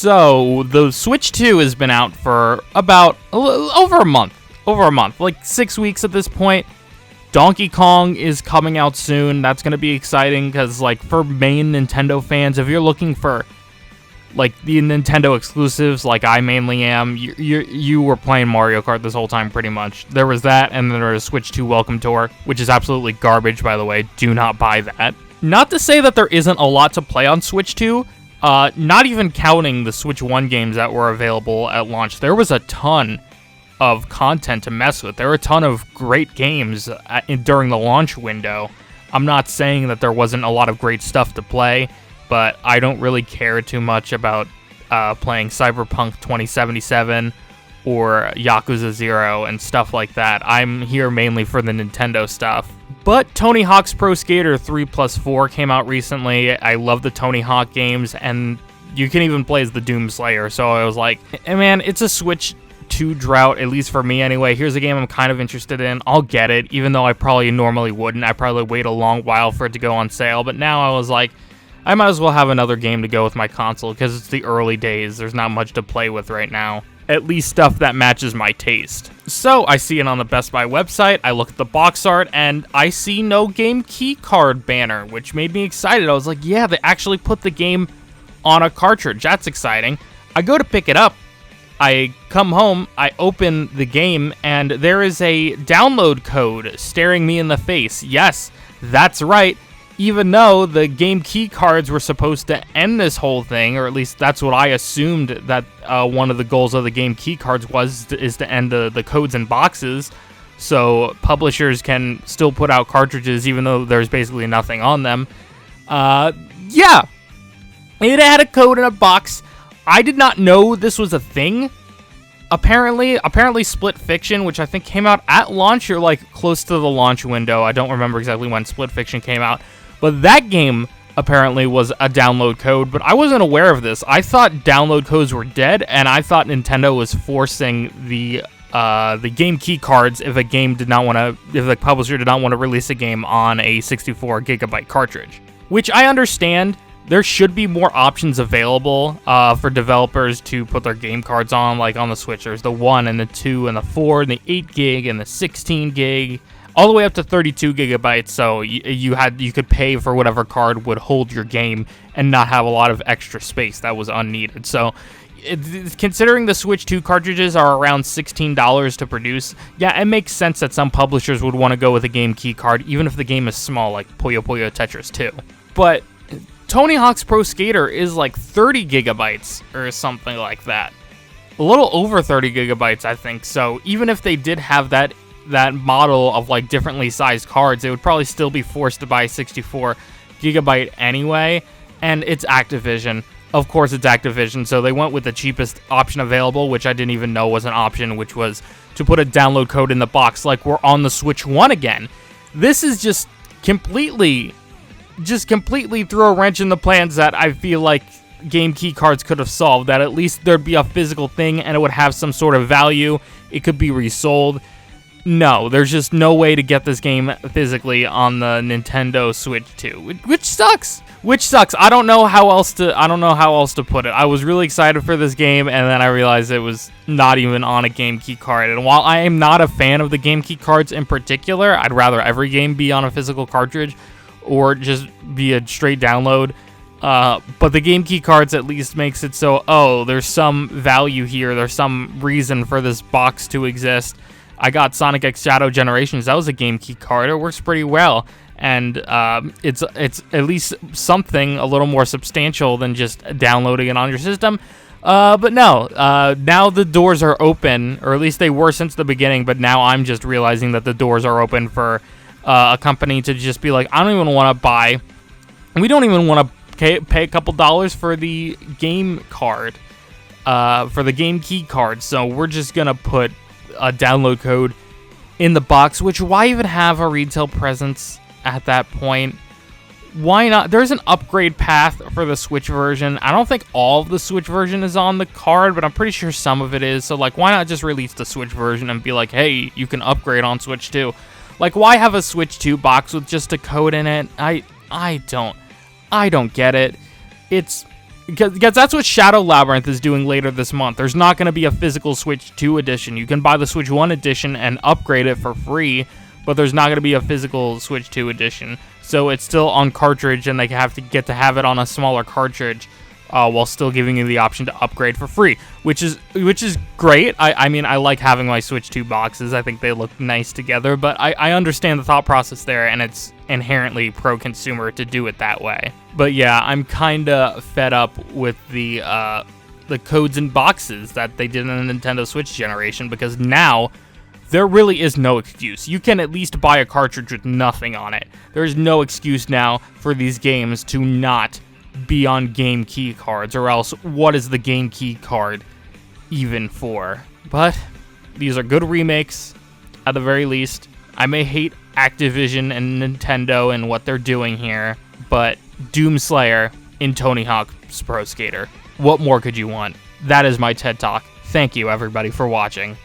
So, the Switch 2 has been out for about over a month. Like 6 weeks at this point. Donkey Kong is coming out soon. That's going to be exciting because, like, for main Nintendo fans, if you're looking for, like, the Nintendo exclusives, like I mainly am, you were playing Mario Kart this whole time, pretty much. There was that, and then there was Switch 2 Welcome Tour, which is absolutely garbage, by the way. Do not buy that. Not to say that there isn't a lot to play on Switch 2, not even counting the Switch 1 games that were available at launch. There was a ton of content to mess with. There were a ton of great games during the launch window. I'm not saying that there wasn't a lot of great stuff to play, but I don't really care too much about playing Cyberpunk 2077 or Yakuza 0 and stuff like that. I'm here mainly for the Nintendo stuff. But Tony Hawk's Pro Skater 3+4 came out recently. I love the Tony Hawk games, and you can even play as the Doomslayer, so I was like, hey man, it's a Switch 2 drought, at least for me anyway. Here's a game I'm kind of interested in. I'll get it, even though I probably normally wouldn't. I probably wait a long while for it to go on sale, but now I was like, I might as well have another game to go with my console, because it's the early days. There's not much to play with right now. At least stuff that matches my taste. So, I see it on the Best Buy website, I look at the box art, and I see no game key card banner, which made me excited. I was like, yeah, they actually put the game on a cartridge. That's exciting. I go to pick it up. I come home, I open the game, and there is a download code staring me in the face. Yes, that's right. Even though the game key cards were supposed to end this whole thing, or at least that's what I assumed that one of the goals of the game key cards is to end the codes and boxes, so publishers can still put out cartridges even though there's basically nothing on them. Yeah, it had a code in a box. I did not know this was a thing. Apparently Split Fiction, which I think came out at launch or like close to the launch window. I don't remember exactly when Split Fiction came out. But that game apparently was a download code, but I wasn't aware of this. I thought download codes were dead, and I thought Nintendo was forcing the game key cards if if the publisher did not want to release a game on a 64 gigabyte cartridge. Which I understand. There should be more options available for developers to put their game cards on, like on the Switch. There's the 1 and the 2 and the 4 and the 8 gig and the 16 gig. All the way up to 32 gigabytes, so you could pay for whatever card would hold your game and not have a lot of extra space that was unneeded. So, considering the Switch 2 cartridges are around $16 to produce, yeah, it makes sense that some publishers would want to go with a game key card, even if the game is small, like Puyo Puyo Tetris 2. But Tony Hawk's Pro Skater is like 30 gigabytes or something like that. A little over 30 gigabytes, I think. So, even if they did have that model of like differently sized cards, they would probably still be forced to buy 64 gigabyte anyway, and it's Activision. Of course it's Activision, so they went with the cheapest option available, which I didn't even know was an option, which was to put a download code in the box like we're on the Switch 1 again. This is just completely threw a wrench in the plans that I feel like game key cards could have solved, that at least there'd be a physical thing and it would have some sort of value. It could be resold. No, there's just no way to get this game physically on the Nintendo Switch 2, which sucks. I don't know how else to put it. I was really excited for this game, and then I realized it was not even on a game key card. And while I am not a fan of the game key cards in particular, I'd rather every game be on a physical cartridge or just be a straight download. But the game key cards at least makes it so, there's some value here. There's some reason for this box to exist. I got Sonic X Shadow Generations. That was a game key card. It works pretty well, and it's at least something a little more substantial than just downloading it on your system. But no, now the doors are open, or at least they were since the beginning. But now I'm just realizing that the doors are open for a company to just be like, I don't even want to buy. We don't even want to pay a couple dollars for the game card, for the game key card. So we're just gonna put a download code in the box, which why even have a retail presence at that point? Why not? There's an upgrade path for the Switch version. I don't think all of the Switch version is on the card, but I'm pretty sure some of it is. So like, why not just release the Switch version and be like, hey, you can upgrade on Switch 2? Like, why have a Switch 2 box with just a code in it? I don't get it. It's because that's what Shadow Labyrinth is doing later this month. There's not going to be a physical Switch 2 edition. You can buy the Switch 1 edition and upgrade it for free, but there's not going to be a physical Switch 2 edition. So it's still on cartridge, and they have to have it on a smaller cartridge while still giving you the option to upgrade for free, which is great. I mean, I like having my Switch 2 boxes. I think they look nice together, but I understand the thought process there, and it's inherently pro-consumer to do it that way. But yeah, I'm kind of fed up with the codes and boxes that they did in the Nintendo Switch generation, because now there really is no excuse. You can at least buy a cartridge with nothing on it. There's no excuse now for these games to not be on game key cards, or else what is the game key card even for? But these are good remakes, at the very least. I may hate Activision and Nintendo and what they're doing here, but Doomslayer in Tony Hawk's Pro Skater. What more could you want? That is my TED Talk. Thank you, everybody, for watching.